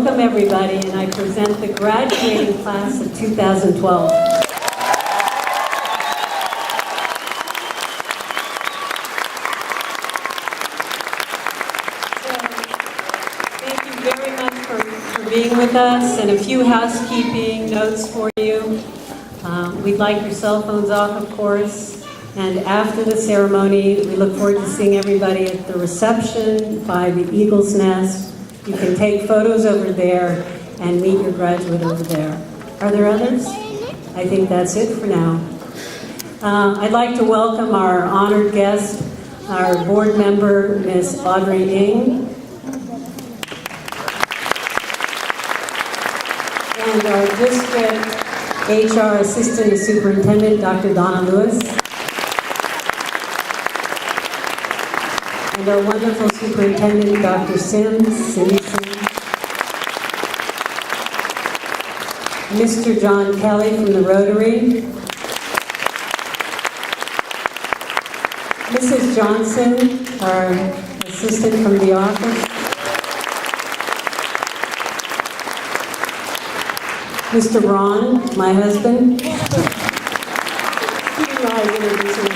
welcome everybody, and I present the graduating class of 2012. Thank you very much for being with us, and a few housekeeping notes for you. We'd like your cell phones off, of course. And after the ceremony, we look forward to seeing everybody at the reception by the Eagle's Nest. You can take photos over there and meet your graduate over there. Are there others? I think that's it for now. I'd like to welcome our honored guest, our board member, Ms. Audrey Ng, and our district HR Assistant Superintendent, Dr. Donna Lewis. And our wonderful superintendent, Dr. Cindy Sims. Mr. John Kelly from the Rotary. Mrs. Johnson, our assistant from the office. Mr. Ron, my husband. You know I introduce him.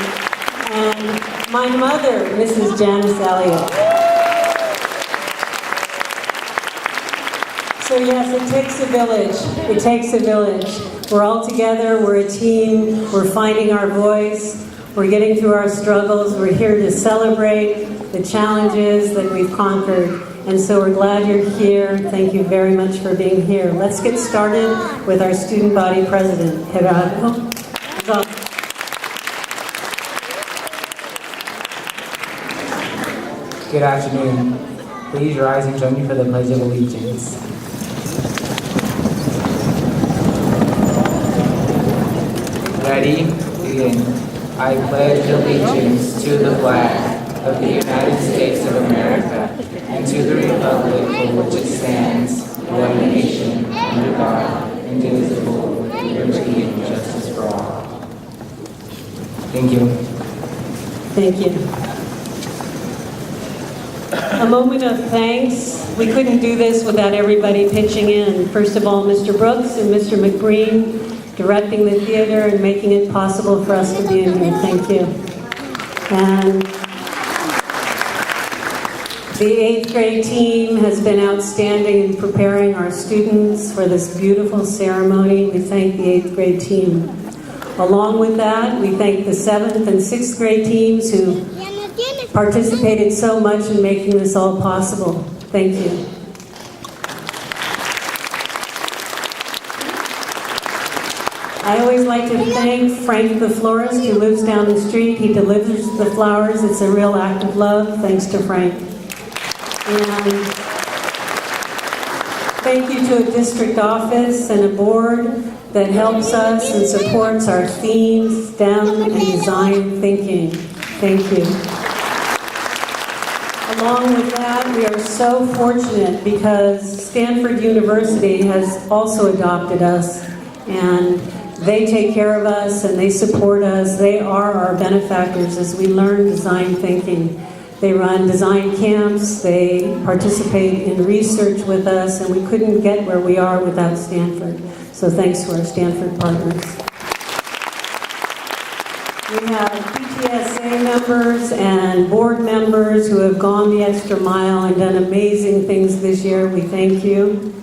And my mother, Mrs. Janice Elliott. So yes, it takes a village. It takes a village. We're all together, we're a team, we're finding our voice, we're getting through our struggles, we're here to celebrate the challenges that we've conquered. And so we're glad you're here. Thank you very much for being here. Let's get started with our student body president, Gerardo. Good afternoon. Please rise and join me for the Pledge of Allegiance. Ready? Begin. I pledge allegiance to the flag of the United States of America and to the republic for which it stands, one nation, under God, indivisible, with liberty and justice for all. Thank you. Thank you. A moment of thanks. We couldn't do this without everybody pitching in. First of all, Mr. Brooks and Mr. McBreen, directing the theater and making it possible for us to be in here. Thank you. And the 8th grade team has been outstanding in preparing our students for this beautiful ceremony. We thank the 8th grade team. Along with that, we thank the 7th and 6th grade teams who participated so much in making this all possible. Thank you. I always like to thank Frank the florist who lives down the street. He delivers the flowers. It's a real act of love. Thanks to Frank. And thank you to a district office and a board that helps us and supports our themes, STEM, and design thinking. Thank you. Along with that, we are so fortunate because Stanford University has also adopted us, and they take care of us and they support us. They are our benefactors as we learn design thinking. They run design camps, they participate in research with us, and we couldn't get where we are without Stanford. So thanks to our Stanford partners. We have PTSA members and board members who have gone the extra mile and done amazing things this year. We thank you.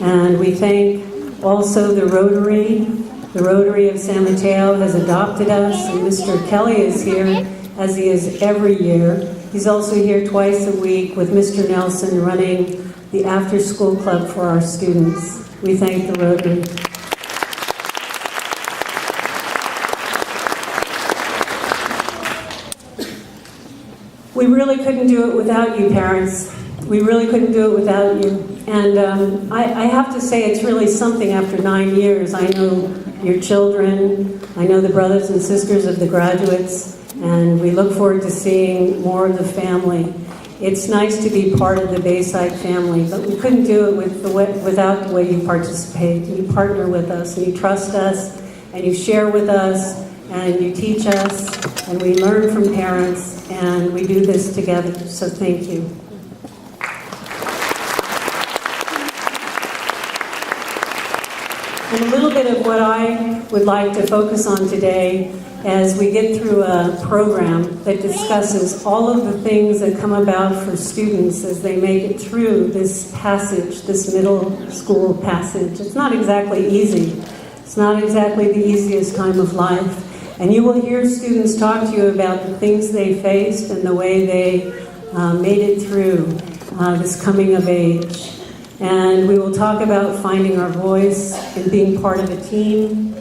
And we thank also the Rotary. The Rotary of San Mateo has adopted us, and Mr. Kelly is here, as he is every year. He's also here twice a week with Mr. Nelson running the after-school club for our students. We thank the Rotary. We really couldn't do it without you, parents. We really couldn't do it without you. And I have to say it's really something after 9 years. I know your children, I know the brothers and sisters of the graduates, and we look forward to seeing more of the family. It's nice to be part of the Bayside family, but we couldn't do it without the way you participate. You partner with us, and you trust us, and you share with us, and you teach us, and we learn from parents, and we do this together. So thank you. And a little bit of what I would like to focus on today as we get through a program that discusses all of the things that come about for students as they make it through this passage, this middle school passage. It's not exactly easy. It's not exactly the easiest time of life. And you will hear students talk to you about the things they faced and the way they made it through this coming of age. And we will talk about finding our voice and being part of a team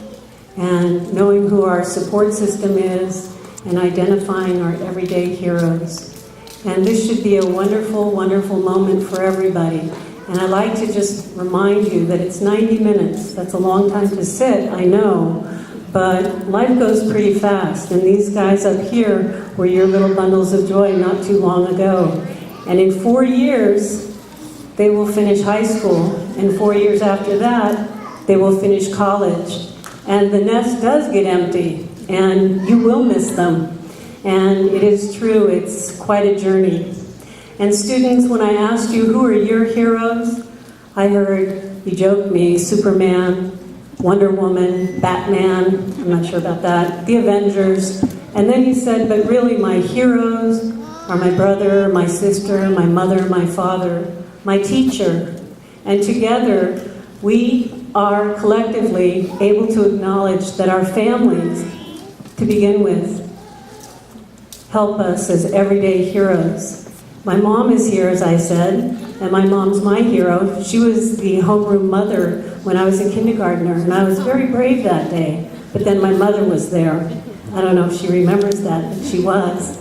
and knowing who our support system is and identifying our everyday heroes. And this should be a wonderful, wonderful moment for everybody. And I'd like to just remind you that it's 90 minutes. That's a long time to sit, I know, but life goes pretty fast. And these guys up here were your little bundles of joy not too long ago. And in 4 years, they will finish high school, and 4 years after that, they will finish college. And the nest does get empty, and you will miss them. And it is true, it's quite a journey. And students, when I asked you, who are your heroes? I heard, you joked me, Superman, Wonder Woman, Batman, I'm not sure about that, the Avengers. And then you said, but really my heroes are my brother, my sister, my mother, my father, my teacher, and together we are collectively able to acknowledge that our families, to begin with, help us as everyday heroes. My mom is here, as I said, and my mom's my hero. She was the homeroom mother when I was a kindergartner, and I was very brave that day, but then my mother was there. I don't know if she remembers that, but she was.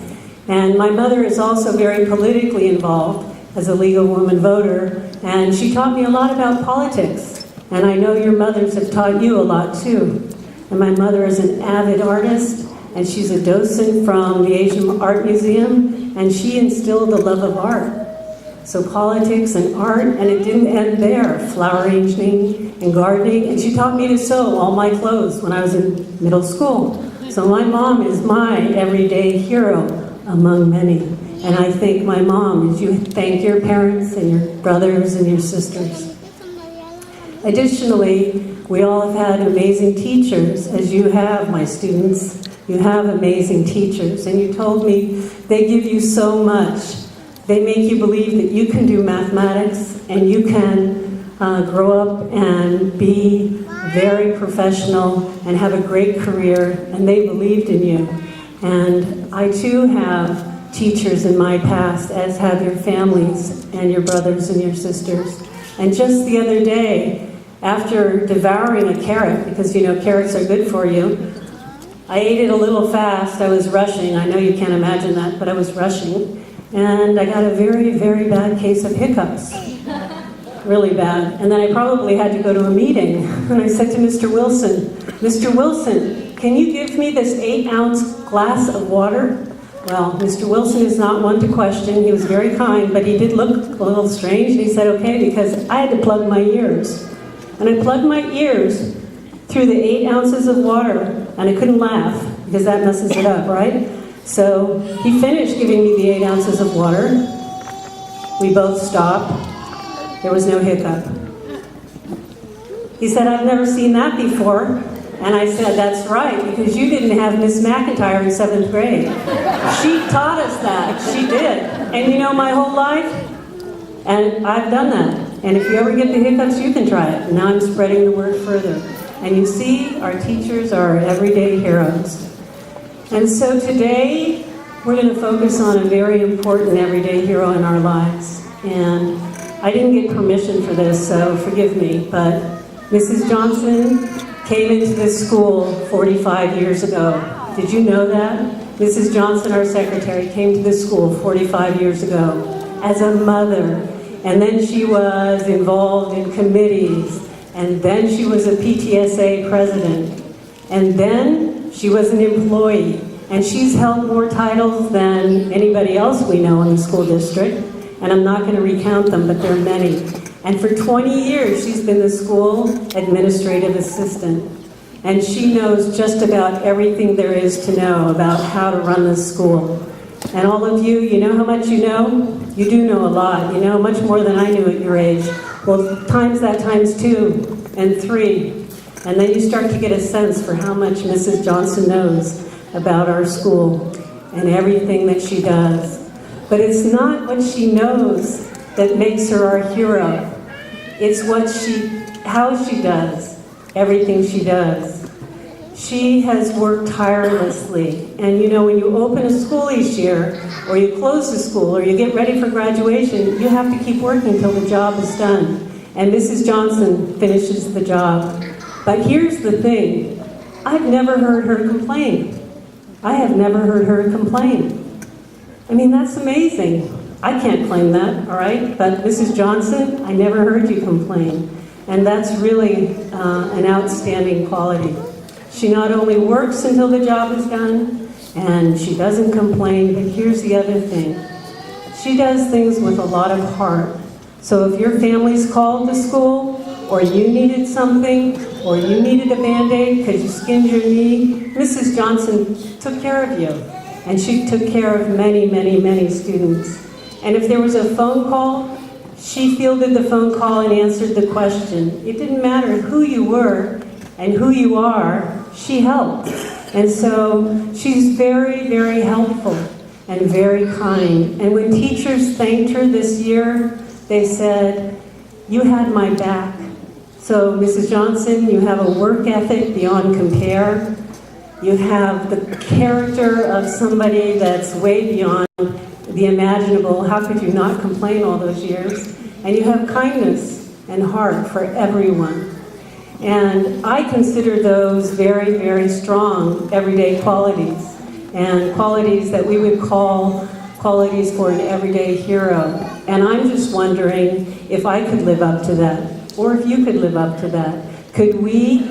And my mother is also very politically involved as a legal woman voter, and she taught me a lot about politics. And I know your mothers have taught you a lot too. And my mother is an avid artist, and she's a docent from the Asian Art Museum, and she instilled the love of art. So politics and art, and it didn't end there. Flower arranging and gardening, and she taught me to sew all my clothes when I was in middle school. So my mom is my everyday hero among many. And I thank my mom as you thank your parents and your brothers and your sisters. Additionally, we all have had amazing teachers, as you have, my students. You have amazing teachers, and you told me they give you so much. They make you believe that you can do mathematics and you can grow up and be very professional and have a great career, and they believed in you. And I too have teachers in my past, as have your families and your brothers and your sisters. And just the other day, after devouring a carrot, because you know carrots are good for you, I ate it a little fast. I was rushing. I know you can't imagine that, but I was rushing. And I got a very, very bad case of hiccups. Really bad. And then I probably had to go to a meeting. And I said to Mr. Wilson, can you give me this 8-ounce glass of water? Well, Mr. Wilson is not one to question. He was very kind, but he did look a little strange. And he said, okay, because I had to plug my ears. And I plugged my ears through the 8 ounces of water, and I couldn't laugh, because that messes it up, right? So he finished giving me the 8 ounces of water. We both stopped. There was no hiccup. He said, I've never seen that before. And I said, that's right, because you didn't have Miss McIntyre in 7th grade. She taught us that. She did. And you know, my whole life, and I've done that. And if you ever get the hiccups, you can try it. Now I'm spreading the word further. And you see, our teachers are our everyday heroes. And so today, we're going to focus on a very important everyday hero in our lives. And I didn't get permission for this, so forgive me, but Mrs. Johnson came into this school 45 years ago. Did you know that? Mrs. Johnson, our secretary, came to this school 45 years ago as a mother. And then she was involved in committees. And then she was a PTSA president. And then she was an employee. And she's held more titles than anybody else we know in the school district. And I'm not going to recount them, but there are many. And for 20 years, she's been the school administrative assistant. And she knows just about everything there is to know about how to run the school. And all of you, you know how much you know? You do know a lot. You know much more than I knew at your age. Well, times that times 2 and 3. And then you start to get a sense for how much Mrs. Johnson knows about our school and everything that she does. But it's not what she knows that makes her our hero. It's how she does everything she does. She has worked tirelessly. And you know, when you open a school each year, or you close the school, or you get ready for graduation, you have to keep working until the job is done. And Mrs. Johnson finishes the job. But here's the thing, I've never heard her complain. I have never heard her complain. I mean, that's amazing. I can't claim that, all right? But Mrs. Johnson, I never heard you complain. And that's really an outstanding quality. She not only works until the job is done, and she doesn't complain, but here's the other thing. She does things with a lot of heart. So if your family's called to school, or you needed something, or you needed a Band-Aid because you skinned your knee, Mrs. Johnson took care of you. And she took care of many, many, many students. And if there was a phone call, she fielded the phone call and answered the question. It didn't matter who you were and who you are, she helped. And so she's very, very helpful and very kind. And when teachers thanked her this year, they said, "You had my back." So Mrs. Johnson, you have a work ethic beyond compare. You have the character of somebody that's way beyond the imaginable. How could you not complain all those years? And you have kindness and heart for everyone. And I consider those very, very strong everyday qualities, and qualities that we would call qualities for an everyday hero. And I'm just wondering if I could live up to that, or if you could live up to that. Could we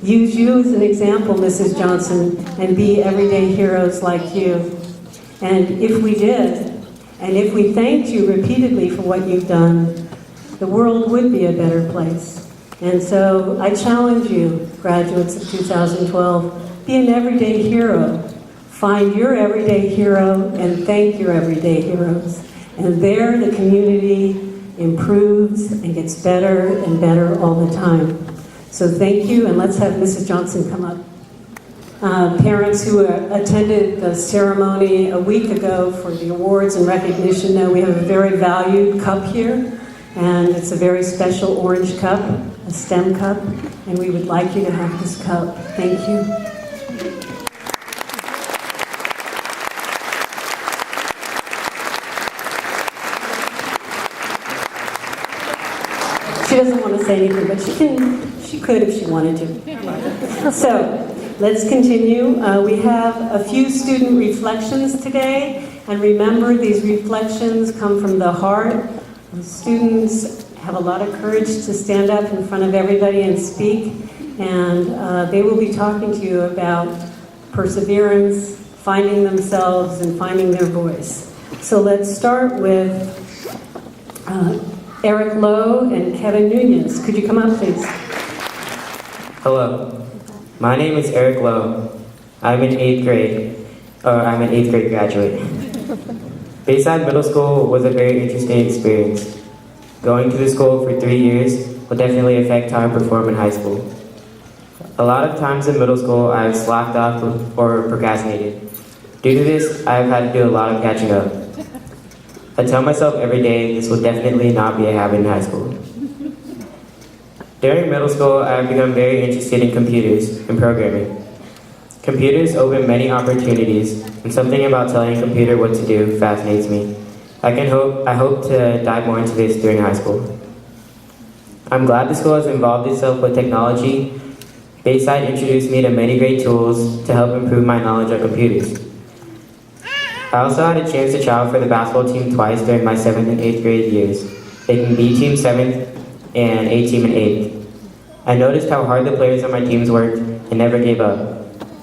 use you as an example, Mrs. Johnson, and be everyday heroes like you? And if we did, and if we thanked you repeatedly for what you've done, the world would be a better place. And so I challenge you, graduates of 2012, be an everyday hero. Find your everyday hero and thank your everyday heroes. And there the community improves and gets better and better all the time. So thank you, and let's have Mrs. Johnson come up. Parents who attended the ceremony a week ago for the awards and recognition know we have a very valued cup here, and it's a very special orange cup, a STEM cup, and we would like you to have this cup. Thank you. She doesn't want to say anything, but she could if she wanted to. So, let's continue. We have a few student reflections today, and remember, these reflections come from the heart. The students have a lot of courage to stand up in front of everybody and speak, and they will be talking to you about perseverance, finding themselves, and finding their voice. So let's start with Eric Lowe and Kevin Nunez. Could you come up, please? Hello, my name is Eric Lowe. I'm an 8th grade graduate. Bayside Middle School was a very interesting experience. Going to the school for 3 years will definitely affect how I perform in high school. A lot of times in middle school, I've slacked off or procrastinated. Due to this, I've had to do a lot of catching up. I tell myself every day this will definitely not be a habit in high school. During middle school, I've become very interested in computers and programming. Computers open many opportunities, and something about telling a computer what to do fascinates me. I hope to dive more into this during high school. I'm glad the school has involved itself with technology. Bayside introduced me to many great tools to help improve my knowledge of computers. I also had a chance to travel for the basketball team twice during my 7th and 8th grade years, making B team 7th and A team in 8th. I noticed how hard the players on my teams worked and never gave up.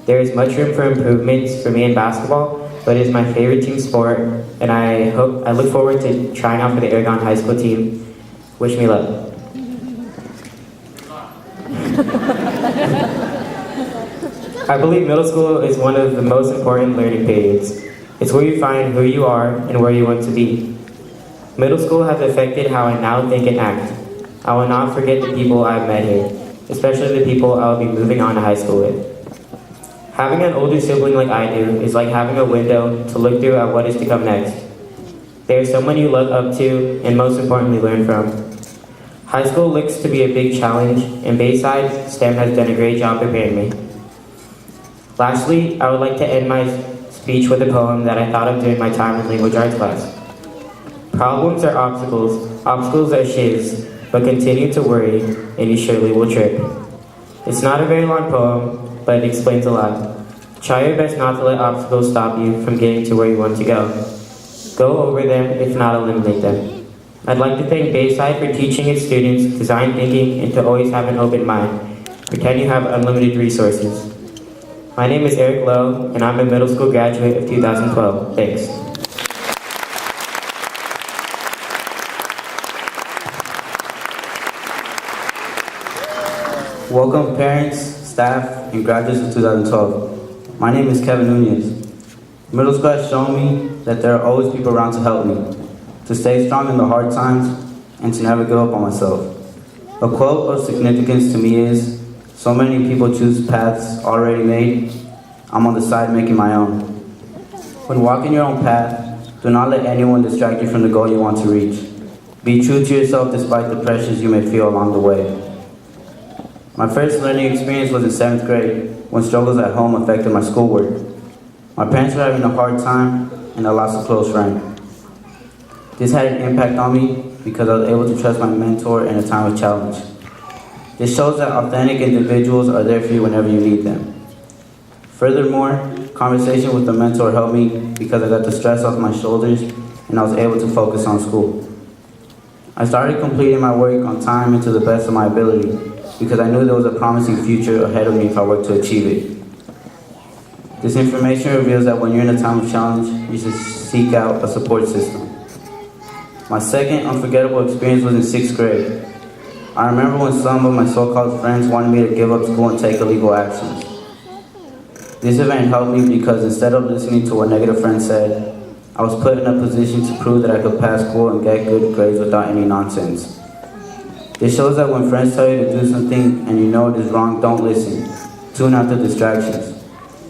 There is much room for improvements for me in basketball, but it is my favorite team sport, and I look forward to trying out for the Aragon High School team. Wish me luck. I believe middle school is one of the most important learning periods. It's where you find who you are and where you want to be. Middle school has affected how I now think and act. I will not forget the people I've met here. especially the people I will be moving on to high school with. Having an older sibling like I do is like having a window to look through at what is to come next. They are someone you look up to and most importantly learn from. High school looks to be a big challenge, and Bayside STEM has done a great job preparing me. Lastly, I would like to end my speech with a poem that I thought of during my time in language arts class. Problems are obstacles, obstacles are shiz, but continue to worry, and you surely will trip. It's not a very long poem, but it explains a lot. Try your best not to let obstacles stop you from getting to where you want to go. Go over them, if not eliminate them. I'd like to thank Bayside for teaching its students design thinking and to always have an open mind. Pretend you have unlimited resources. My name is Eric Lowe, and I'm a middle school graduate of 2012. Thanks. Welcome parents, staff, and graduates of 2012. My name is Kevin Nunez. Middle school has shown me that there are always people around to help me, to stay strong in the hard times, and to never give up on myself. A quote of significance to me is, so many people choose paths already made, I'm on the side making my own. When walking your own path, do not let anyone distract you from the goal you want to reach. Be true to yourself despite the pressures you may feel along the way. My first learning experience was in 7th grade, when struggles at home affected my schoolwork. My parents were having a hard time, and I lost a close friend. This had an impact on me because I was able to trust my mentor in a time of challenge. This shows that authentic individuals are there for you whenever you need them. Furthermore, conversation with the mentor helped me because I got the stress off my shoulders and I was able to focus on school. I started completing my work on time and to the best of my ability because I knew there was a promising future ahead of me if I worked to achieve it. This information reveals that when you're in a time of challenge, you should seek out a support system. My second unforgettable experience was in 6th grade. I remember when some of my so-called friends wanted me to give up school and take illegal actions. This event helped me because instead of listening to what negative friends said, I was put in a position to prove that I could pass school and get good grades without any nonsense. This shows that when friends tell you to do something and you know it is wrong, don't listen. Tune out the distractions.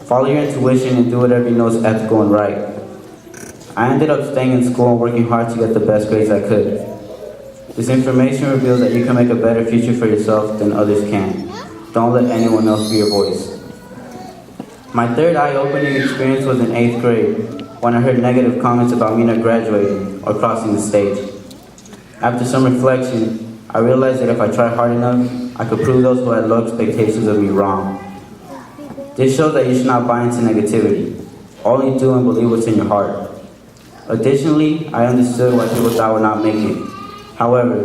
Follow your intuition and do whatever you know is ethical and right. I ended up staying in school and working hard to get the best grades I could. This information reveals that you can make a better future for yourself than others can. Don't let anyone else be your voice. My third eye-opening experience was in 8th grade, when I heard negative comments about me not graduating or crossing the stage. After some reflection, I realized that if I tried hard enough, I could prove those who had low expectations of me wrong. This shows that you should not buy into negativity. Only do and believe what's in your heart. Additionally, I understood why people thought I would not make it. However,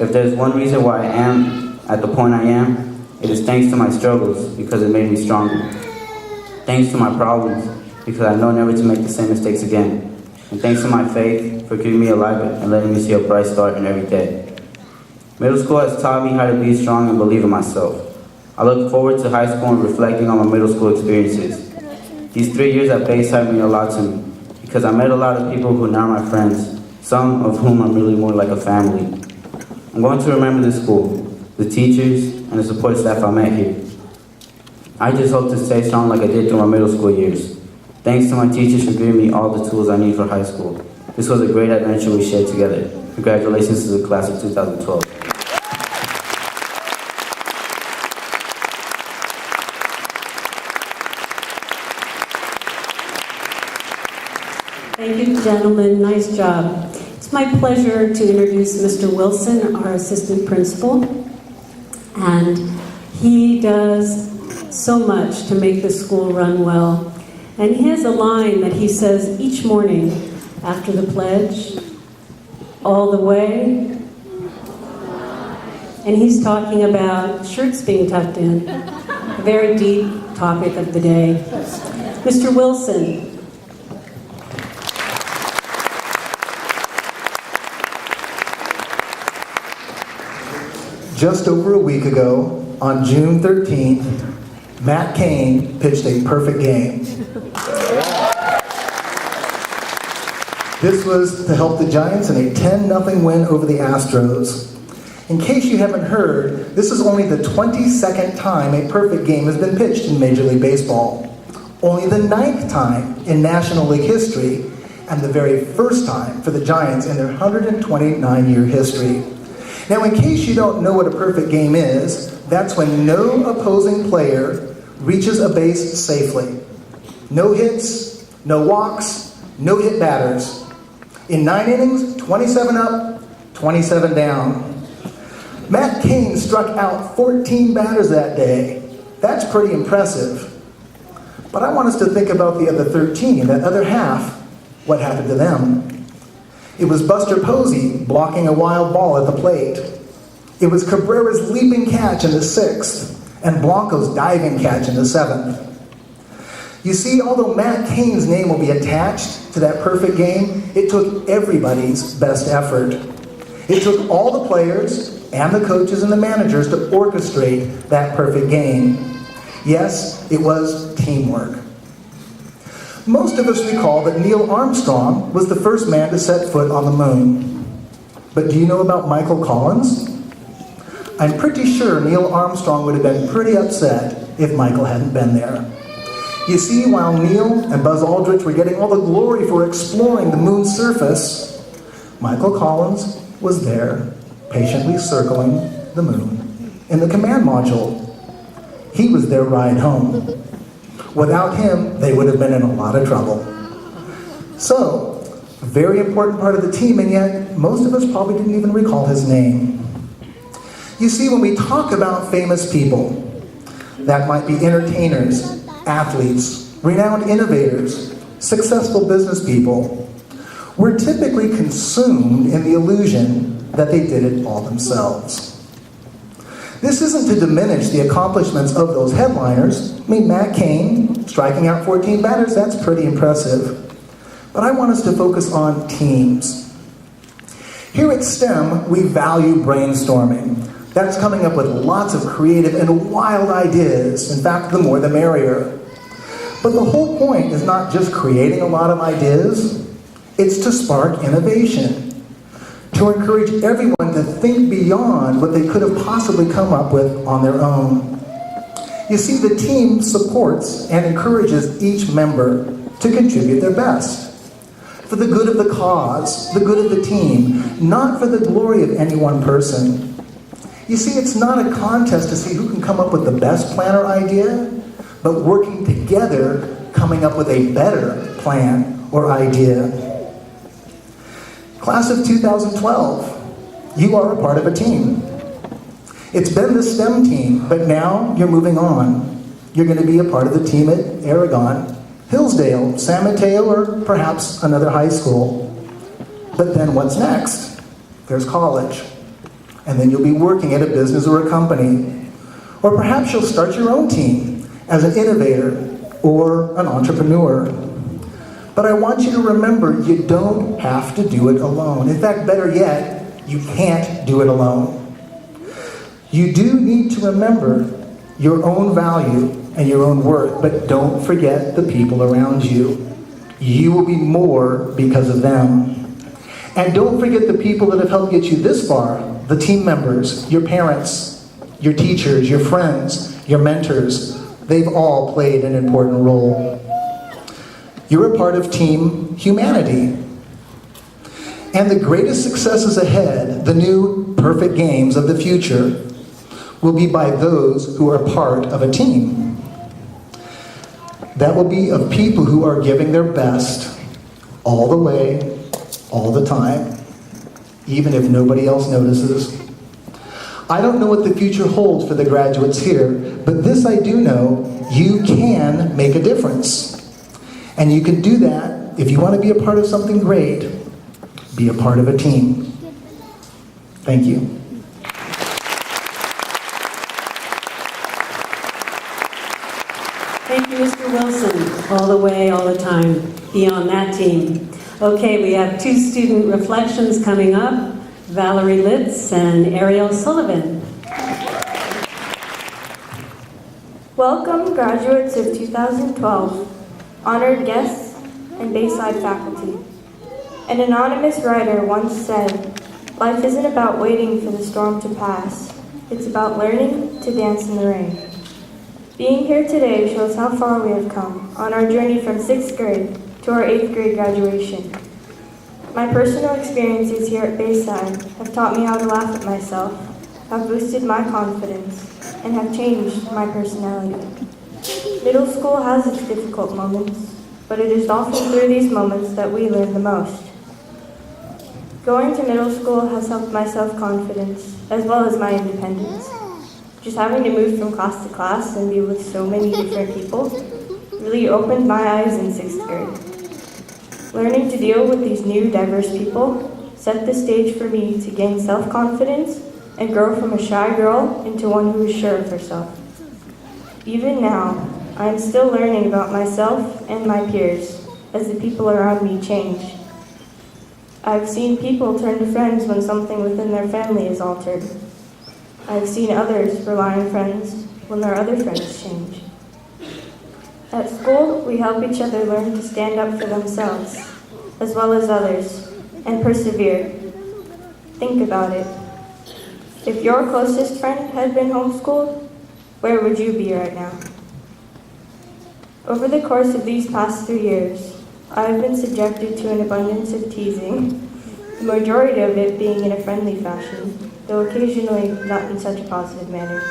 if there's one reason why I am at the point I am, it is thanks to my struggles because it made me stronger. Thanks to my problems because I know never to make the same mistakes again. And thanks to my faith for keeping me alive and letting me see a bright start in every day. Middle school has taught me how to be strong and believe in myself. I look forward to high school and reflecting on my middle school experiences. These 3 years at Bayside mean a lot to me because I met a lot of people who are now my friends, some of whom I'm really more like a family. I'm going to remember this school, the teachers, and the support staff I met here. I just hope to stay strong like I did through my middle school years. Thanks to my teachers for giving me all the tools I need for high school. This was a great adventure we shared together. Congratulations to the class of 2012. Thank you, gentlemen. Nice job. It's my pleasure to introduce Mr. Wilson, our assistant principal. And he does so much to make the school run well. And he has a line that he says each morning after the pledge, all the way. And he's talking about shirts being tucked in, a very deep topic of the day. Mr. Wilson. Just over a week ago, on June 13th, Matt Cain pitched a perfect game. This was to help the Giants in a 10-0 win over the Astros. In case you haven't heard, this is only the 22nd time a perfect game has been pitched in Major League Baseball. Only the 9th time in National League history, and the very first time for the Giants in their 129-year history. Now, in case you don't know what a perfect game is, that's when no opposing player reaches a base safely. No hits, no walks, no hit batters. In 9 innings, 27 up, 27 down. Matt Cain struck out 14 batters that day. That's pretty impressive. But I want us to think about the other 13, that other half. What happened to them? It was Buster Posey blocking a wild ball at the plate. It was Cabrera's leaping catch in the 6th, and Blanco's diving catch in the 7th. You see, although Matt Cain's name will be attached to that perfect game, it took everybody's best effort. It took all the players and the coaches and the managers to orchestrate that perfect game. Yes, it was teamwork. Most of us recall that Neil Armstrong was the first man to set foot on the moon. But do you know about Michael Collins? I'm pretty sure Neil Armstrong would have been pretty upset if Michael hadn't been there. You see, while Neil and Buzz Aldrin were getting all the glory for exploring the moon's surface, Michael Collins was there, patiently circling the moon in the command module. He was their ride home. Without him, they would have been in a lot of trouble. So, a very important part of the team, and yet most of us probably didn't even recall his name. You see, when we talk about famous people, that might be entertainers, athletes, renowned innovators, successful business people, we're typically consumed in the illusion that they did it all themselves. This isn't to diminish the accomplishments of those headliners. I mean, Matt Cain striking out 14 batters, that's pretty impressive. But I want us to focus on teams. Here at STEM, we value brainstorming. That's coming up with lots of creative and wild ideas. In fact, the more the merrier. But the whole point is not just creating a lot of ideas, it's to spark innovation. To encourage everyone to think beyond what they could have possibly come up with on their own. You see, the team supports and encourages each member to contribute their best. For the good of the cause, the good of the team, not for the glory of any one person. You see, it's not a contest to see who can come up with the best plan or idea, but working together, coming up with a better plan or idea. Class of 2012, you are a part of a team. It's been the STEM team, but now you're moving on. You're going to be a part of the team at Aragon, Hillsdale, San Mateo, or perhaps another high school. But then what's next? There's college. And then you'll be working at a business or a company. Or perhaps you'll start your own team as an innovator or an entrepreneur. But I want you to remember, you don't have to do it alone. In fact, better yet, you can't do it alone. You do need to remember your own value and your own worth, but don't forget the people around you. You will be more because of them. And don't forget the people that have helped get you this far, the team members, your parents, your teachers, your friends, your mentors. They've all played an important role. You're a part of Team Humanity. And the greatest successes ahead, the new perfect games of the future, will be by those who are part of a team. That will be of people who are giving their best all the way, all the time, even if nobody else notices. I don't know what the future holds for the graduates here, but this I do know, you can make a difference. And you can do that if you want to be a part of something great, be a part of a team. Thank you. Thank you, Mr. Wilson, all the way, all the time. Be on that team. Okay, we have 2 student reflections coming up, Valerie Litz and Ariel Sullivan. Welcome, graduates of 2012, honored guests, and Bayside faculty. An anonymous writer once said, Life isn't about waiting for the storm to pass. It's about learning to dance in the rain. Being here today shows how far we have come on our journey from 6th grade to our 8th grade graduation. My personal experiences here at Bayside have taught me how to laugh at myself, have boosted my confidence, and have changed my personality. Middle school has its difficult moments, but it is often through these moments that we learn the most. Going to middle school has helped my self-confidence, as well as my independence. Just having to move from class to class and be with so many different people really opened my eyes in 6th grade. Learning to deal with these new, diverse people set the stage for me to gain self-confidence and grow from a shy girl into one who is sure of herself. Even now, I am still learning about myself and my peers as the people around me change. I've seen people turn to friends when something within their family is altered. I've seen others rely on friends when their other friends change. At school, we help each other learn to stand up for themselves, as well as others, and persevere. Think about it. If your closest friend had been homeschooled, where would you be right now? Over the course of these past 3 years, I have been subjected to an abundance of teasing, the majority of it being in a friendly fashion, though occasionally not in such a positive manner.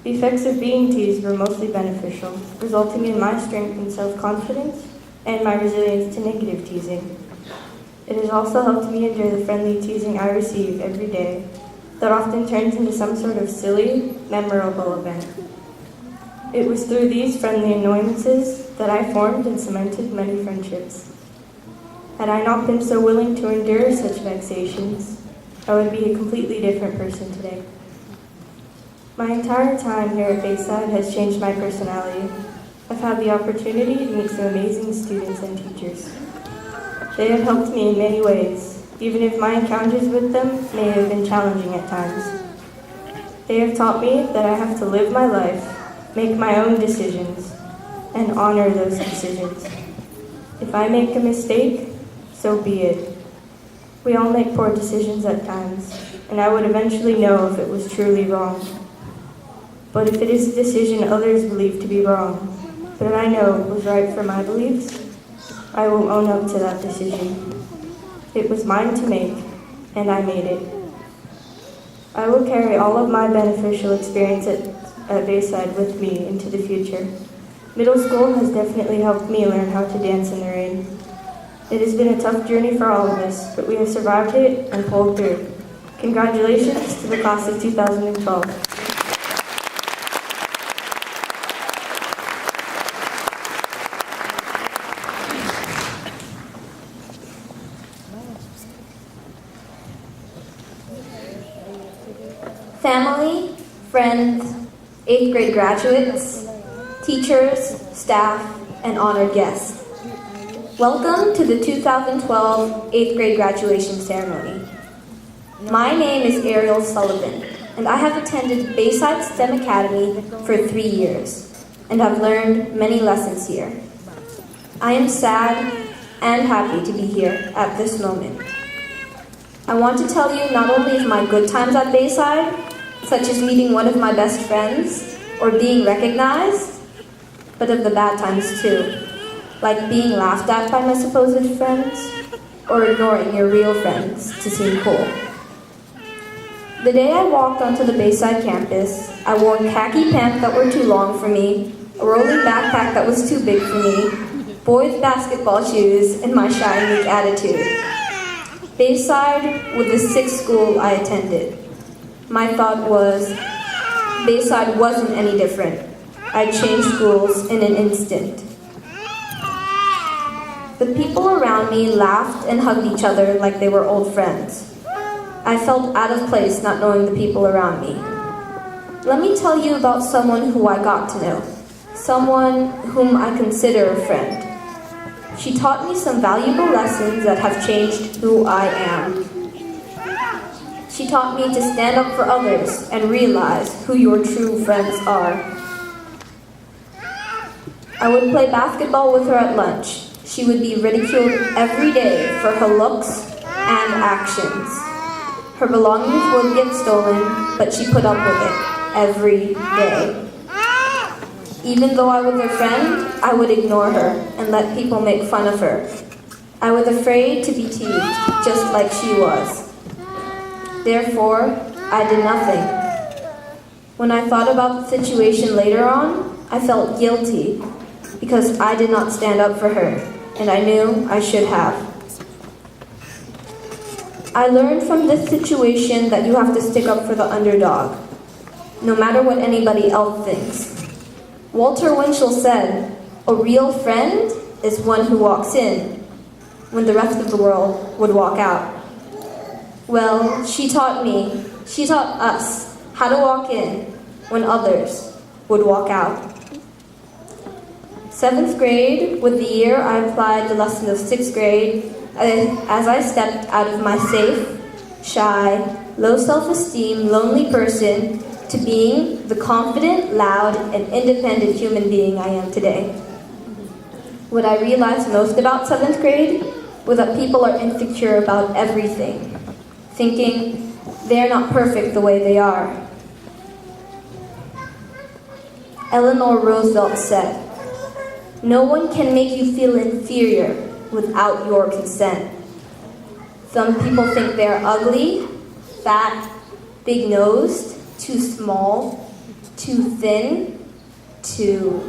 The effects of being teased were mostly beneficial, resulting in my strength and self-confidence and my resilience to negative teasing. It has also helped me endure the friendly teasing I receive every day that often turns into some sort of silly, memorable event. It was through these friendly annoyances that I formed and cemented many friendships. Had I not been so willing to endure such vexations, I would be a completely different person today. My entire time here at Bayside has changed my personality. I've had the opportunity to meet some amazing students and teachers. They have helped me in many ways, even if my encounters with them may have been challenging at times. They have taught me that I have to live my life, make my own decisions, and honor those decisions. If I make a mistake, so be it. We all make poor decisions at times, and I would eventually know if it was truly wrong. But if it is a decision others believe to be wrong, but I know was right for my beliefs, I will own up to that decision. It was mine to make, and I made it. I will carry all of my beneficial experience at Bayside with me into the future. Middle school has definitely helped me learn how to dance in the rain. It has been a tough journey for all of us, but we have survived it and pulled through. Congratulations to the class of 2012. Family, friends, 8th grade graduates, teachers, staff, and honored guests. Welcome to the 2012 8th grade graduation ceremony. My name is Ariel Sullivan, and I have attended Bayside STEM Academy for 3 years, and have learned many lessons here. I am sad and happy to be here at this moment. I want to tell you not only of my good times at Bayside, such as meeting one of my best friends or being recognized, but of the bad times too, like being laughed at by my supposed friends or ignoring your real friends to seem cool. The day I walked onto the Bayside campus, I wore khaki pants that were too long for me, a rolling backpack that was too big for me, boys' basketball shoes, and my shy, meek attitude. Bayside was the 6th school I attended. My thought was, Bayside wasn't any different. I'd change schools in an instant. The people around me laughed and hugged each other like they were old friends. I felt out of place not knowing the people around me. Let me tell you about someone who I got to know, someone whom I consider a friend. She taught me some valuable lessons that have changed who I am. She taught me to stand up for others and realize who your true friends are. I would play basketball with her at lunch. She would be ridiculed every day for her looks and actions. Her belongings would get stolen, but she put up with it every day. Even though I was her friend, I would ignore her and let people make fun of her. I was afraid to be teased, just like she was. Therefore, I did nothing. When I thought about the situation later on, I felt guilty because I did not stand up for her, and I knew I should have. I learned from this situation that you have to stick up for the underdog, no matter what anybody else thinks. Walter Winchell said, "A real friend is one who walks in when the rest of the world would walk out." Well, she taught us how to walk in when others would walk out. 7th grade was the year I applied the lesson of 6th grade as I stepped out of my safe, shy, low self-esteem, lonely person to being the confident, loud, and independent human being I am today. What I realized most about 7th grade was that people are insecure about everything, thinking they're not perfect the way they are. Eleanor Roosevelt said, "No one can make you feel inferior without your consent." Some people think they're ugly, fat, big-nosed, too small, too thin, too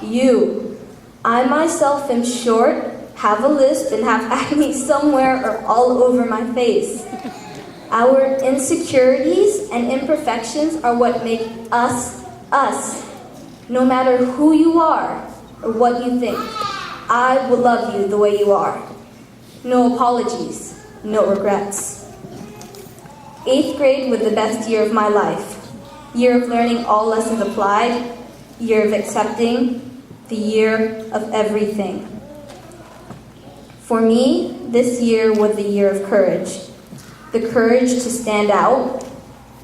you. I myself am short, have a lisp, and have acne somewhere or all over my face. Our insecurities and imperfections are what make us, us. No matter who you are or what you think, I will love you the way you are. No apologies, no regrets. 8th grade was the best year of my life. Year of learning all lessons applied, year of accepting, the year of everything. For me, this year was the year of courage. The courage to stand out,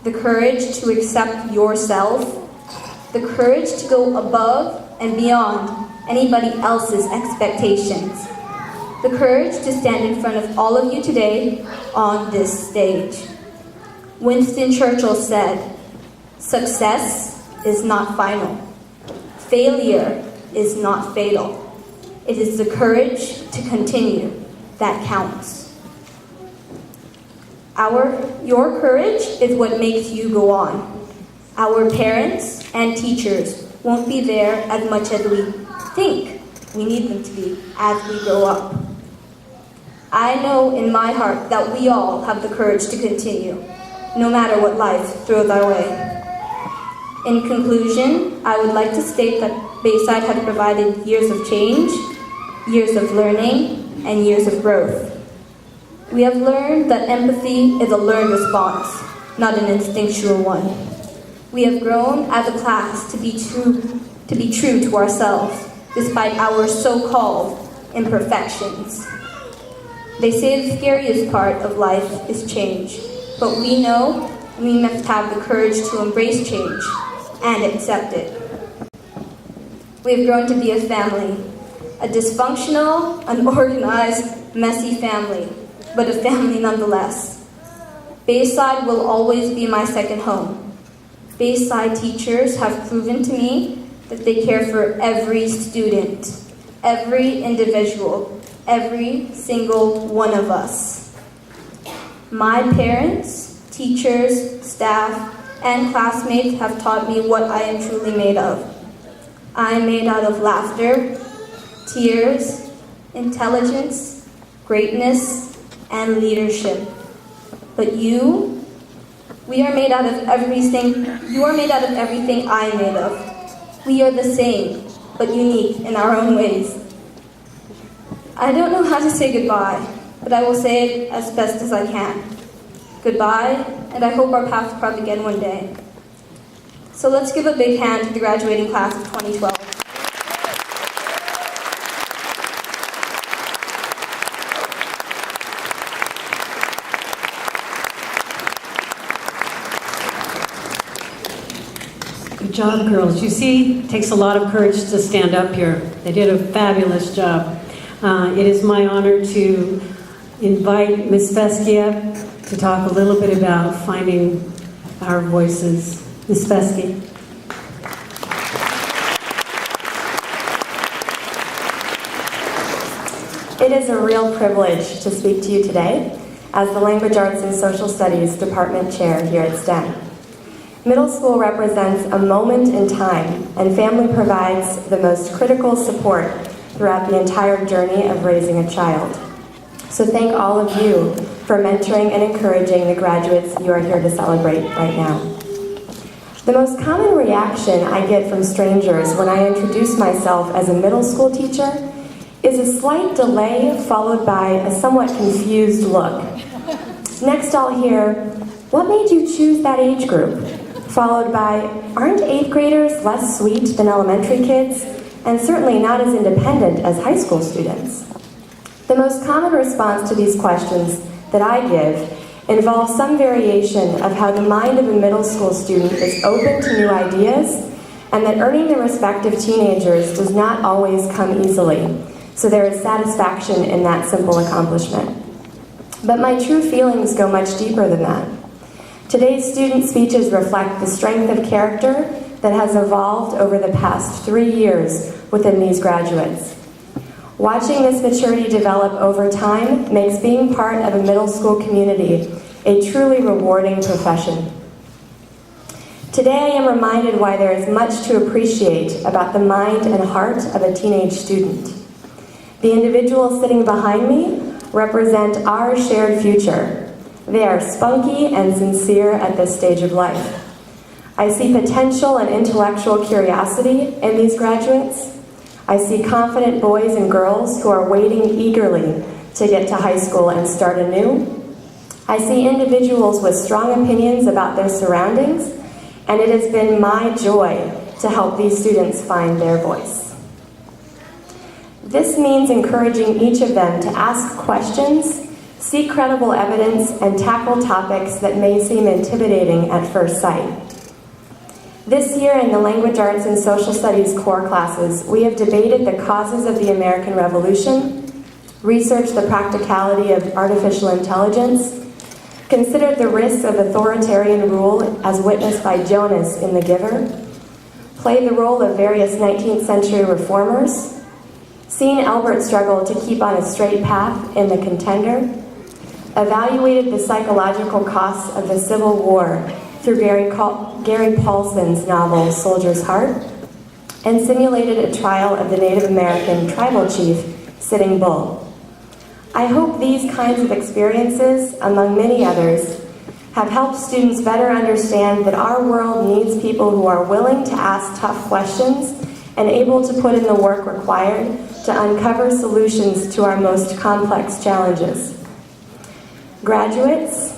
the courage to accept yourself, the courage to go above and beyond anybody else's expectations, the courage to stand in front of all of you today on this stage. Winston Churchill said, "Success is not final. Failure is not fatal. It is the courage to continue that counts." Your courage is what makes you go on. Our parents and teachers won't be there as much as we think we need them to be as we grow up. I know in my heart that we all have the courage to continue, no matter what life throws our way. In conclusion, I would like to state that Bayside has provided years of change, years of learning, and years of growth. We have learned that empathy is a learned response, not an instinctual one. We have grown as a class to be true to ourselves, despite our so-called imperfections. They say the scariest part of life is change, but we know we must have the courage to embrace change and accept it. We have grown to be a family, a dysfunctional, unorganized, messy family, but a family nonetheless. Bayside will always be my second home. Bayside teachers have proven to me that they care for every student, every individual, every single one of us. My parents, teachers, staff, and classmates have taught me what I am truly made of. I am made out of laughter, tears, intelligence, greatness, and leadership. But we are made out of everything. You are made out of everything I am made of. We are the same, but unique in our own ways. I don't know how to say goodbye, but I will say it as best as I can. Goodbye, and I hope our paths cross again one day. So let's give a big hand to the graduating class of 2012. Good job, girls. You see, it takes a lot of courage to stand up here. They did a fabulous job. It is my honor to invite Ms. Festia to talk a little bit about finding our voices. Ms. Fesky. It is a real privilege to speak to you today as the Language Arts and Social Studies Department Chair here at STEM. Middle school represents a moment in time, and family provides the most critical support throughout the entire journey of raising a child. So thank all of you for mentoring and encouraging the graduates you are here to celebrate right now. The most common reaction I get from strangers when I introduce myself as a middle school teacher is a slight delay followed by a somewhat confused look. Next I'll hear, "What made you choose that age group?" Followed by, "Aren't 8th graders less sweet than elementary kids, and certainly not as independent as high school students?" The most common response to these questions that I give involves some variation of how the mind of a middle school student is open to new ideas, and that earning the respect of teenagers does not always come easily. So there is satisfaction in that simple accomplishment. But my true feelings go much deeper than that. Today's student speeches reflect the strength of character that has evolved over the past 3 years within these graduates. Watching this maturity develop over time makes being part of a middle school community a truly rewarding profession. Today I am reminded why there is much to appreciate about the mind and heart of a teenage student. The individuals sitting behind me represent our shared future. They are spunky and sincere at this stage of life. I see potential and intellectual curiosity in these graduates. I see confident boys and girls who are waiting eagerly to get to high school and start anew. I see individuals with strong opinions about their surroundings, and it has been my joy to help these students find their voice. This means encouraging each of them to ask questions, seek credible evidence, and tackle topics that may seem intimidating at first sight. This year in the Language Arts and Social Studies core classes, we have debated the causes of the American Revolution, researched the practicality of artificial intelligence, considered the risks of authoritarian rule as witnessed by Jonas in The Giver, played the role of various 19th century reformers, seen Albert struggle to keep on a straight path in The Contender, evaluated the psychological costs of the Civil War through Gary Paulson's novel Soldier's Heart, and simulated a trial of the Native American tribal chief Sitting Bull. I hope these kinds of experiences, among many others, have helped students better understand that our world needs people who are willing to ask tough questions and able to put in the work required to uncover solutions to our most complex challenges. Graduates,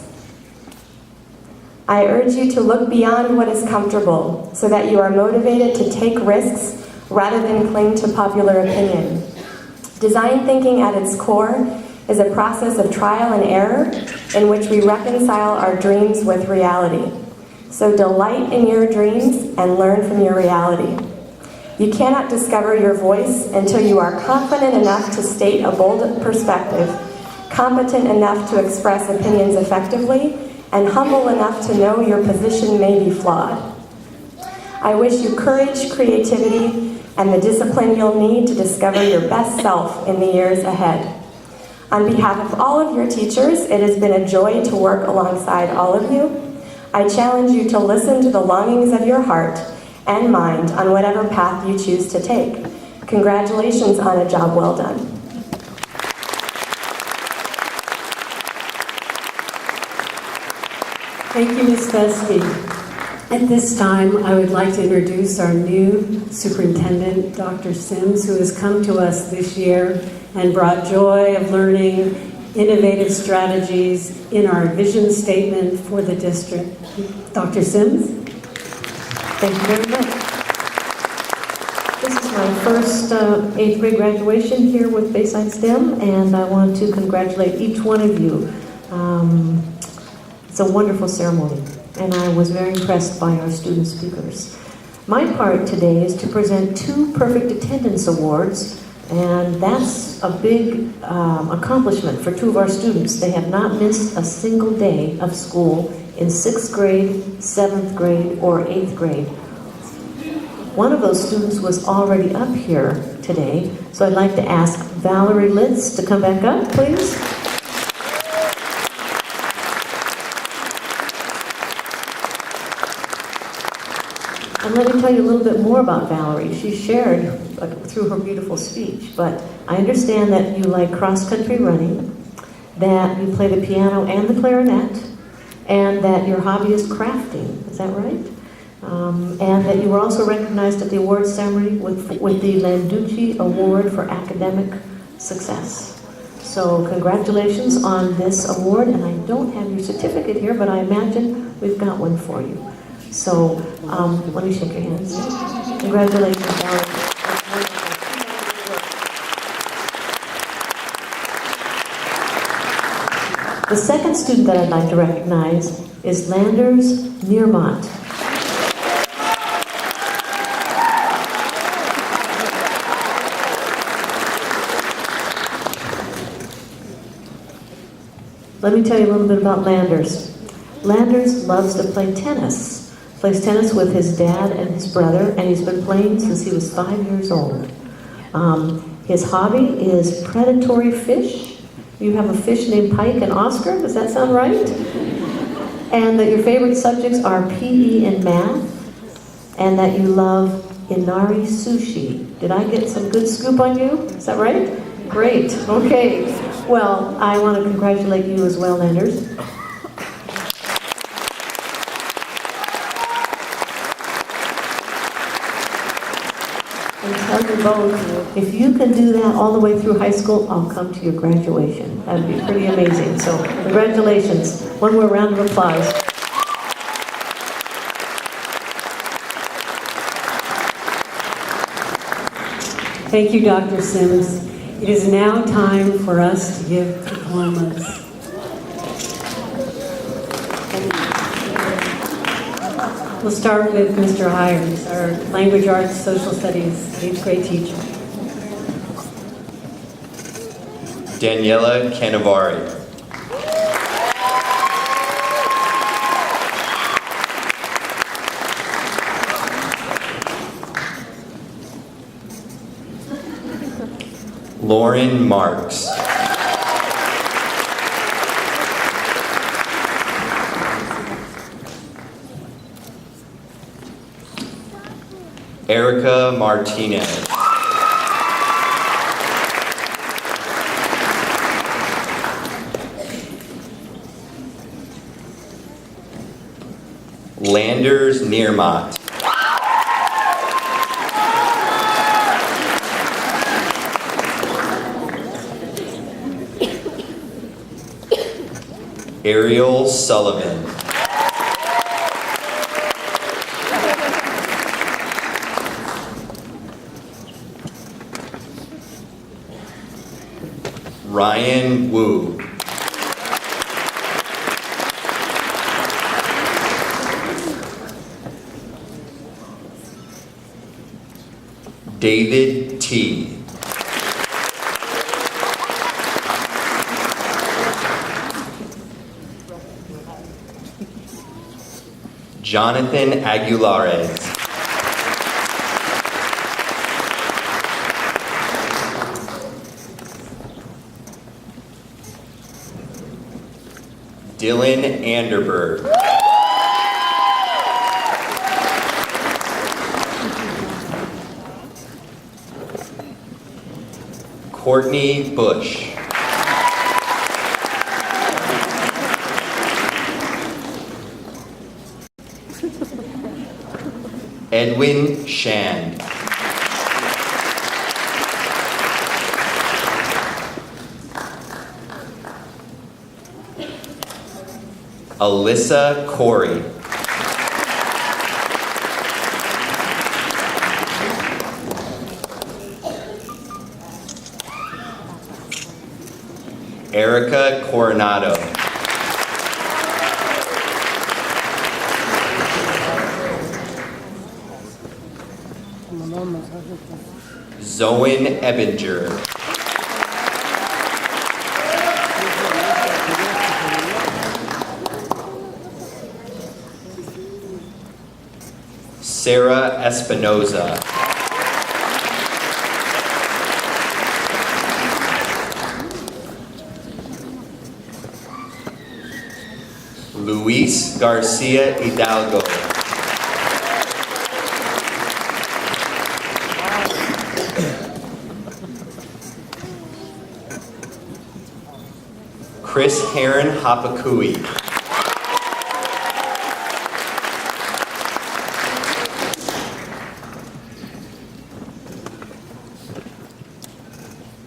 I urge you to look beyond what is comfortable so that you are motivated to take risks rather than cling to popular opinion. Design thinking at its core is a process of trial and error in which we reconcile our dreams with reality. So delight in your dreams and learn from your reality. You cannot discover your voice until you are confident enough to state a bold perspective, competent enough to express opinions effectively, and humble enough to know your position may be flawed. I wish you courage, creativity, and the discipline you'll need to discover your best self in the years ahead. On behalf of all of your teachers, it has been a joy to work alongside all of you. I challenge you to listen to the longings of your heart and mind on whatever path you choose to take. Congratulations on a job well done. Thank you, Ms. Fesky. At this time, I would like to introduce our new superintendent, Dr. Sims, who has come to us this year and brought joy of learning innovative strategies in our vision statement for the district. Dr. Sims? Thank you very much. This is my first 8th grade graduation here with Bayside STEM, and I want to congratulate each one of you. It's a wonderful ceremony, and I was very impressed by our student speakers. My part today is to present 2 Perfect Attendance Awards, And that's a big accomplishment for two of our students. They have not missed a single day of school in 6th grade, 7th grade, or 8th grade. One of those students was already up here today, so I'd like to ask Valerie Litz to come back up, please. And let me tell you a little bit more about Valerie. She shared through her beautiful speech, but I understand that you like cross-country running, that you play the piano and the clarinet, and that your hobby is crafting. Is that right? And that you were also recognized at the awards ceremony with the Landucci Award for Academic Success. So congratulations on this award, and I don't have your certificate here, but I imagine we've got one for you. So let me shake your hands. Congratulations, Valerie. The second student that I'd like to recognize is Landers Nearmont. Let me tell you a little bit about Landers. Landers loves to play tennis. Plays tennis with his dad and his brother, and he's been playing since he was 5 years old. His hobby is predatory fish. You have a fish named Pike and Oscar, does that sound right? And that your favorite subjects are PE and math, and that you love Inari sushi. Did I get some good scoop on you? Is that right? Great, okay. Well, I want to congratulate you as well, Landers. And tell you both, if you can do that all the way through high school, I'll come to your graduation. That'd be pretty amazing. So, congratulations. One more round of applause. Thank you, Dr. Sims. It is now time for us to give diplomas. We'll start with Mr. Hires, our Language Arts Social Studies 8th grade teacher. Daniela Canavari. Lauren Marks. Erica Martinez. Landers Nearmont. Ariel Sullivan. Ryan Wu. David T. Jonathan Aguilares. Dylan Anderberg. Courtney Bush. Edwin Shand. Alyssa Corey. Erica Coronado. Zoen Ebinger. Sarah Espinoza. Luis Garcia Hidalgo. Chris Heron Hapakui.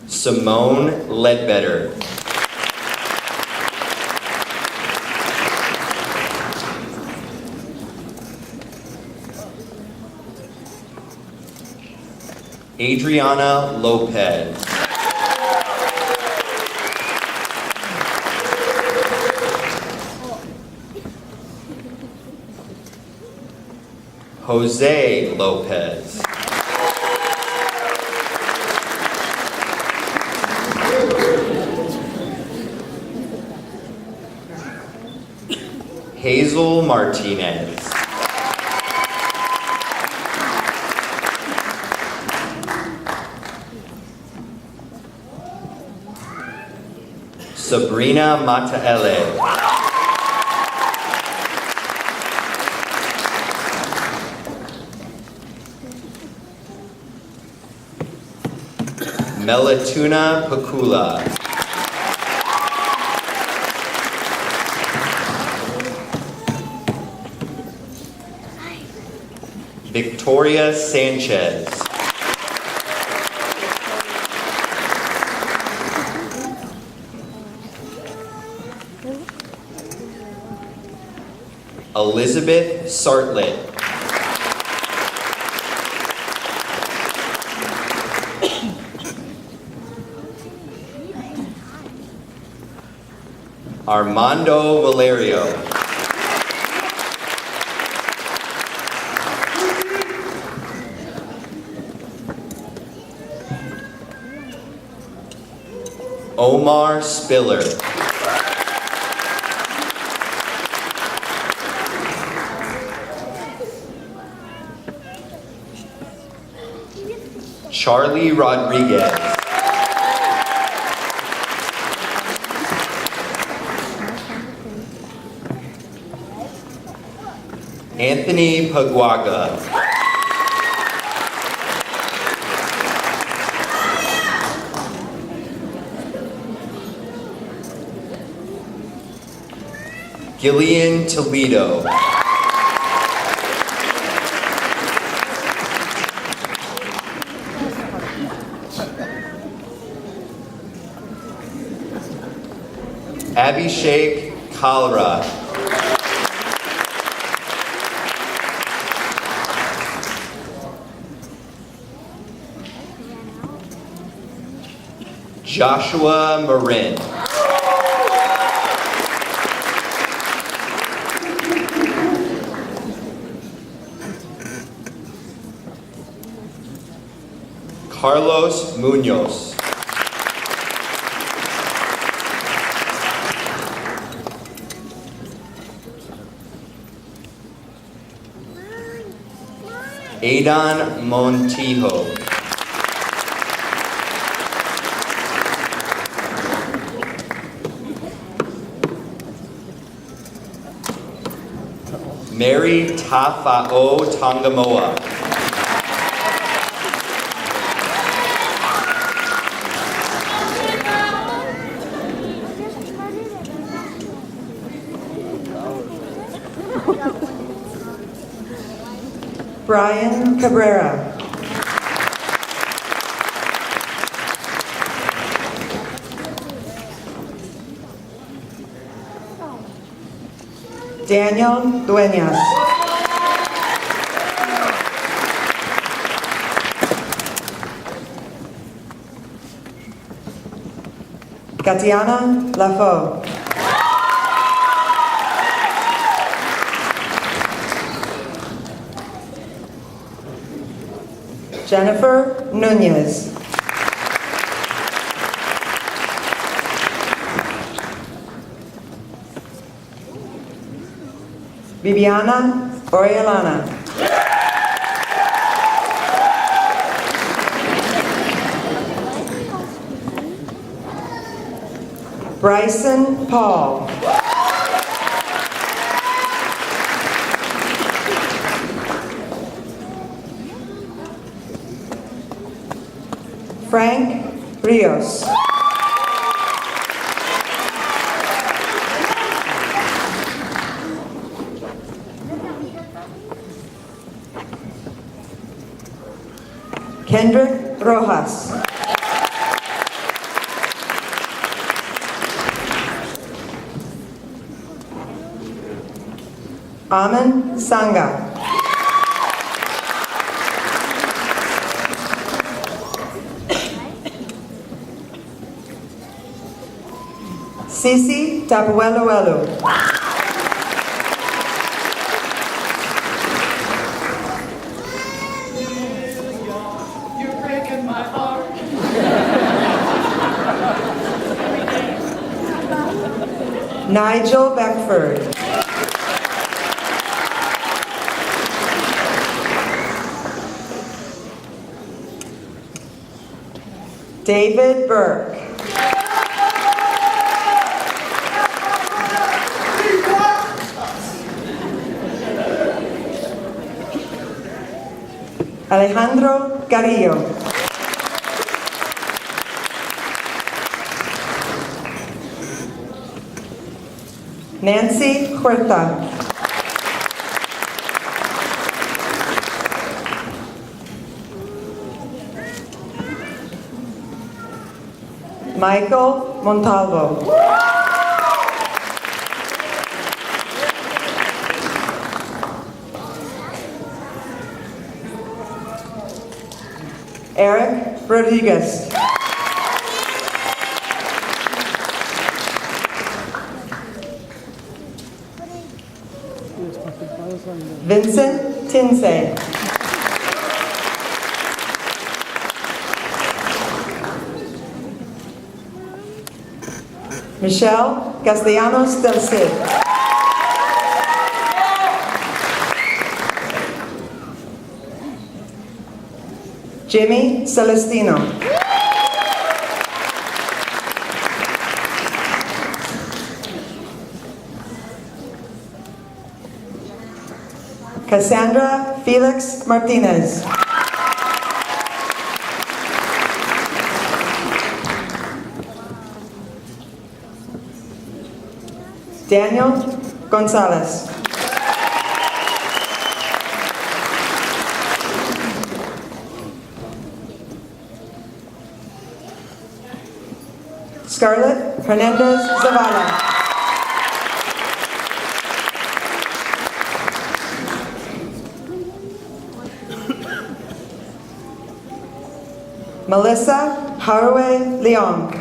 Simone Ledbetter. Adriana Lopez. Jose Lopez. Hazel Martinez. Sabrina Mataele. Melatuna Pakula. Victoria Sanchez. Elizabeth Sartlet. Armando Valerio. Omar Spiller. Charlie Rodriguez. Anthony Paguaga. Gillian Toledo. Abhishek Kalra. Joshua Marin. Carlos Munoz. Aidan Montijo. Mary Tafa'o Tongamoa. Brian Cabrera. Daniel Dueñas. Katiana Lafaux. Jennifer Nunez. Viviana Oriolana. Bryson Paul. Frank Rios. Kendrick Rojas. Aman Sanga. Sisi Tapueluelu. You're breaking my heart. Nigel Beckford. David Burke. Alejandro Carrillo. Nancy Huerta. Michael Montalvo. Eric Rodriguez. Vincent Tinsay. Michelle Castellanos del Cid. Jimmy Celestino. Cassandra Felix Martinez. Daniel Gonzalez. Scarlett Hernandez Zavala. Melissa Haraway Leong.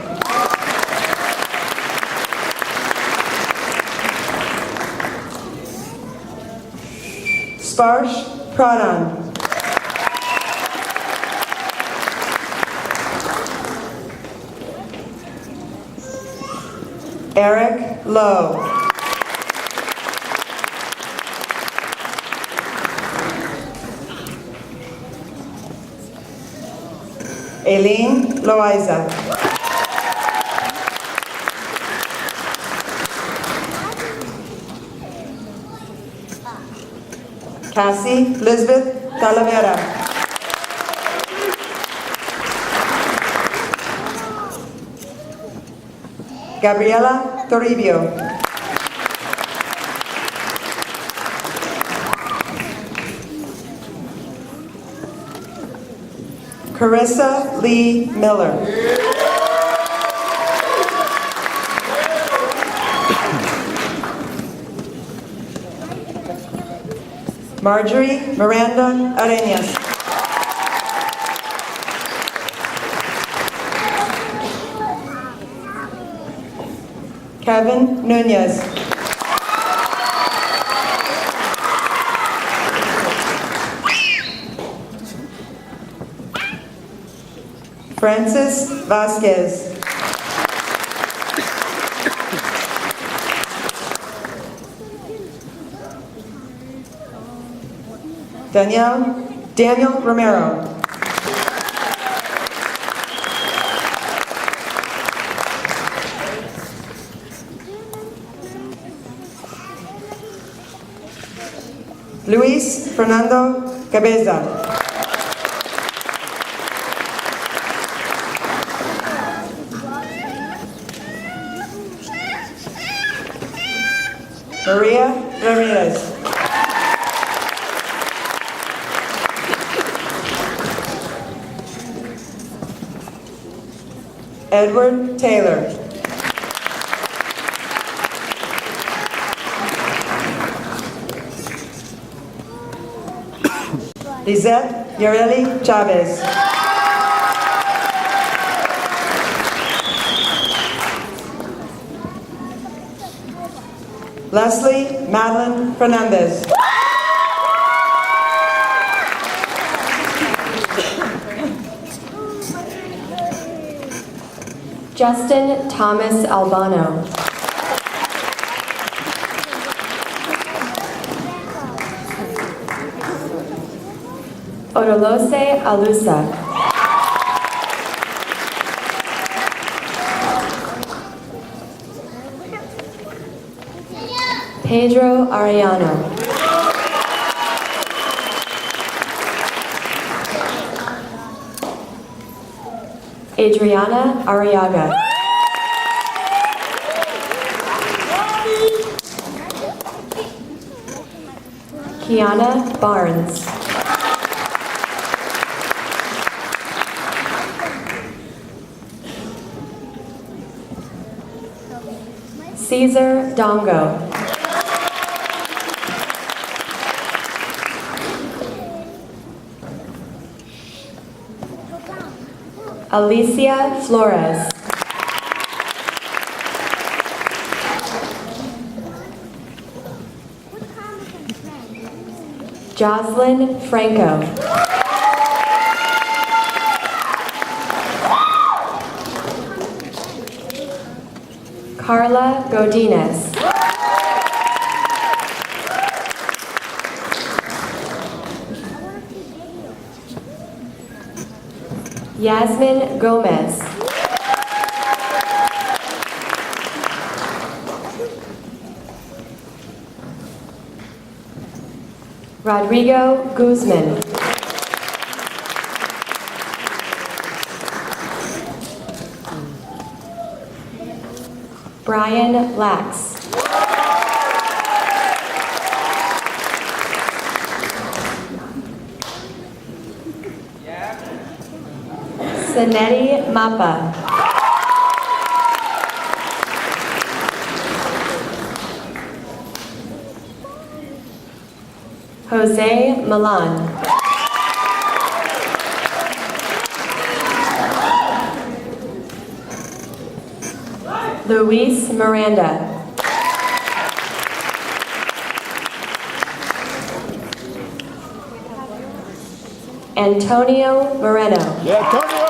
Sparsh Pradhan. Eric Lowe. Aileen Loaiza. Cassie Lisbeth Talavera. Gabriela Toribio. Carissa Lee Miller. Marjorie Miranda Arenas. Kevin Nunez. Francis Vasquez. Daniel Romero. Luis Fernando Cabeza. Maria Ramirez. Edward Taylor. Lizette Yareli Chavez. Leslie Madeline Fernandez. Justin Thomas Albano. Odolose Alusa. Pedro Arellano. Adriana Arriaga. Kiana Barnes. Caesar Dongo. Alicia Flores. Jocelyn Franco. Carla Godinez. Yasmin Gomez. Rodrigo Guzman. Brian Lax. Sanetti Mappa. Jose Milan. Luis Miranda. Antonio Moreno. Yeah, Antonio!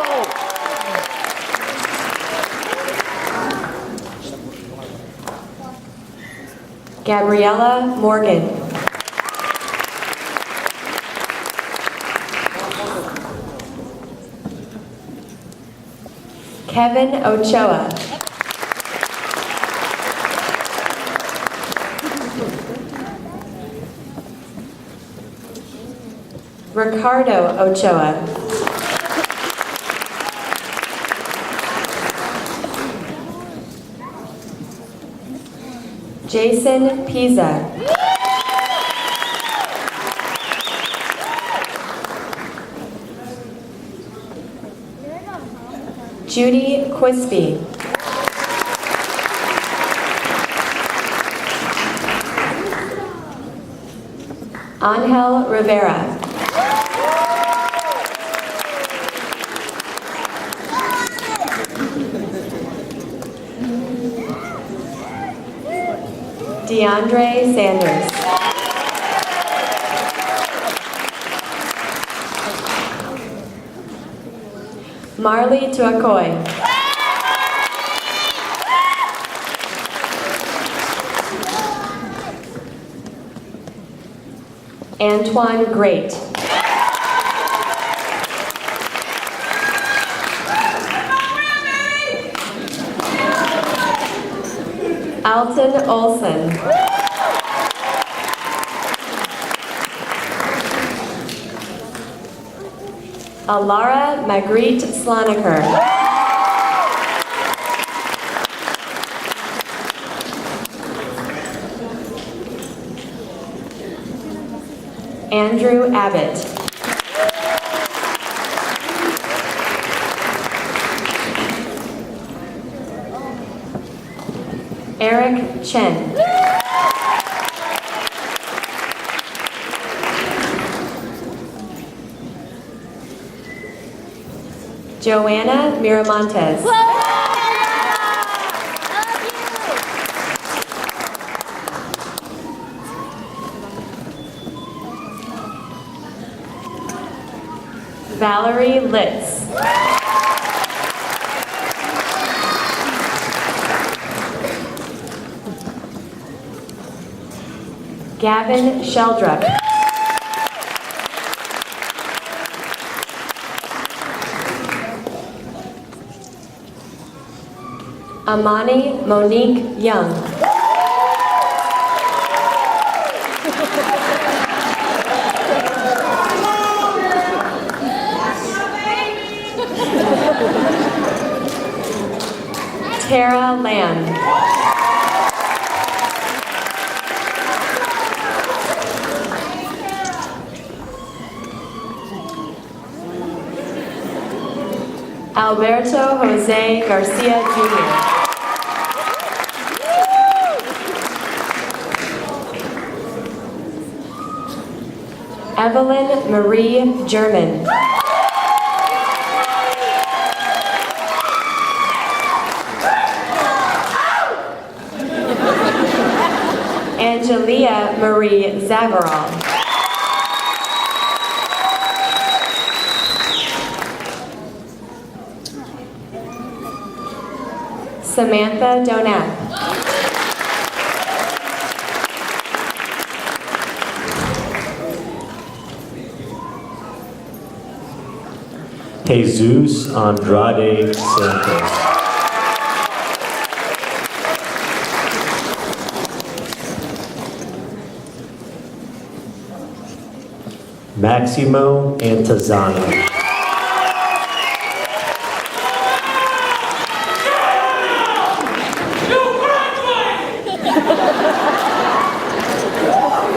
Gabriella Morgan. Kevin Ochoa. Ricardo Ochoa. Jason Pisa. Judy Quispy. Angel Rivera. DeAndre Sanders. Marley Tuakoy. Antoine Great. Alton Olson. Alara Magritte Sloniker. Andrew Abbott. Eric Chen. Joanna Miramontes. Valerie Litz. Gavin Sheldrup. Amani Monique Young. Tara Land. Alberto Jose Garcia Jr. Evelyn Marie German. Angelia Marie Zavarol. Samantha Donat. Jesus Andrade Santos. Maximo Antazana.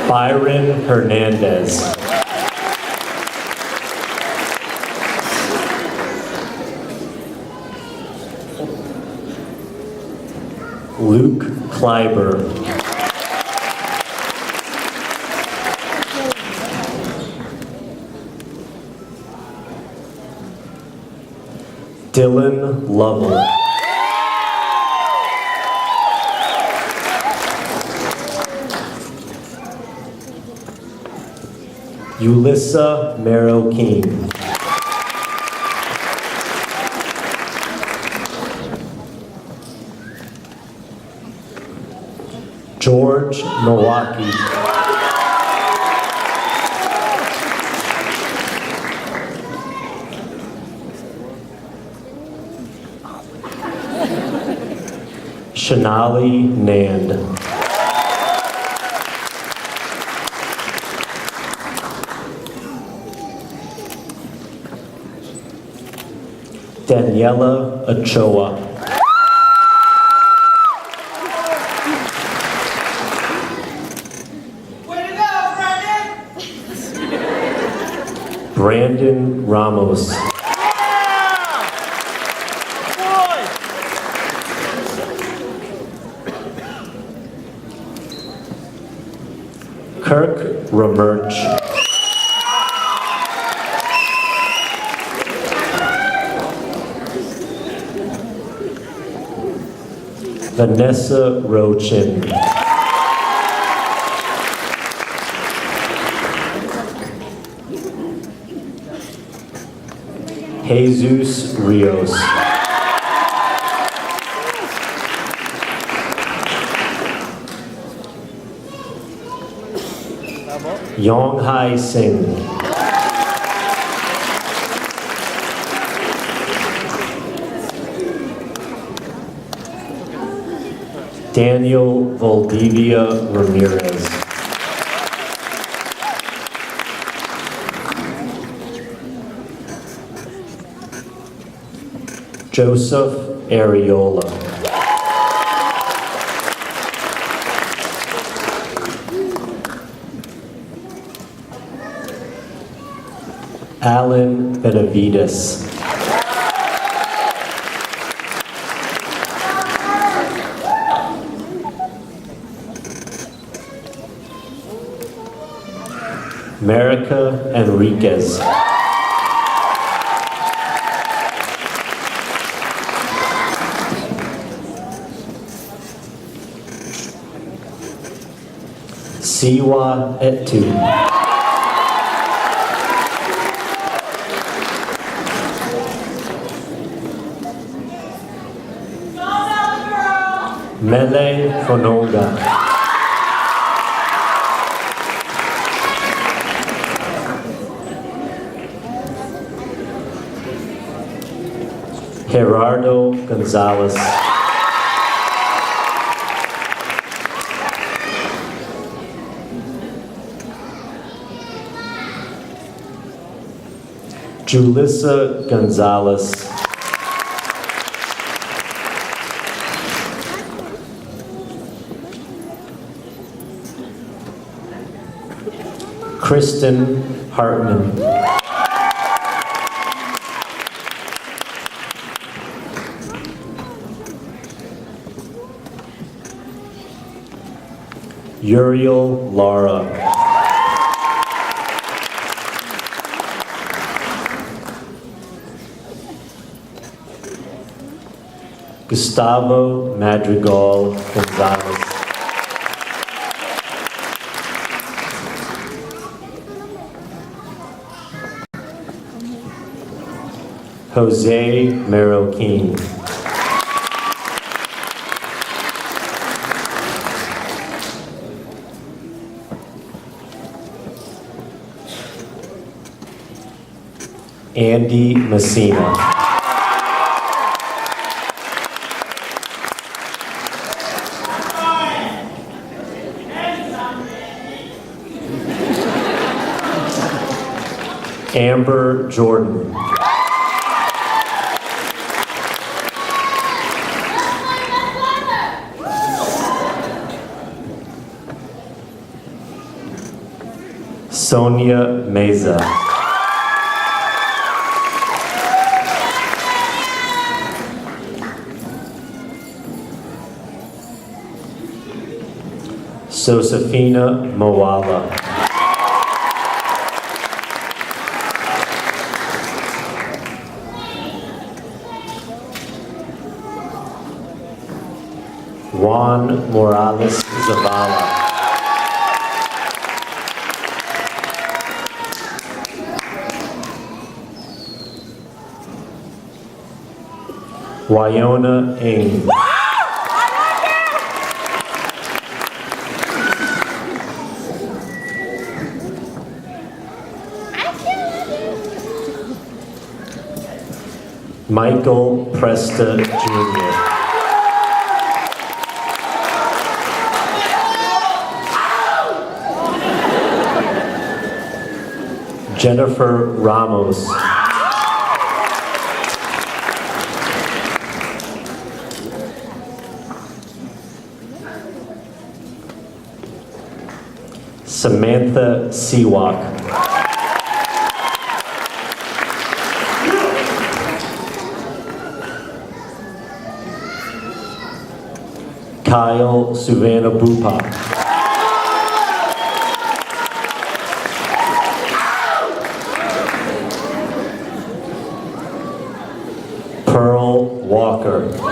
Byron Hernandez. Luke Kleiber. Dylan Lovell. Ulissa Merrill King. George Milwaukee. Shanali Nand. Daniela Ochoa. Brandon Ramos. Kirk Remerch. Vanessa Rochin. Jesus Rios. Yong Hai Singh. Daniel Valdivia Ramirez. Joseph Areola. Alan Benavides. America Enriquez. Siwa Etu. Mele Fononga. Gerardo Gonzalez. Julissa Gonzalez. Kristen Hartman. Uriel Lara. Gustavo Madrigal Gonzalez. Jose Marroquin. Andy Messina. Amber Jordan. Sonia Meza. Josefina Moala. Juan Morales Zavala. Wyona Ng. Michael Presta Jr. Jennifer Ramos. Samantha Seawalk. Kyle Savannah Bupa. Pearl Walker.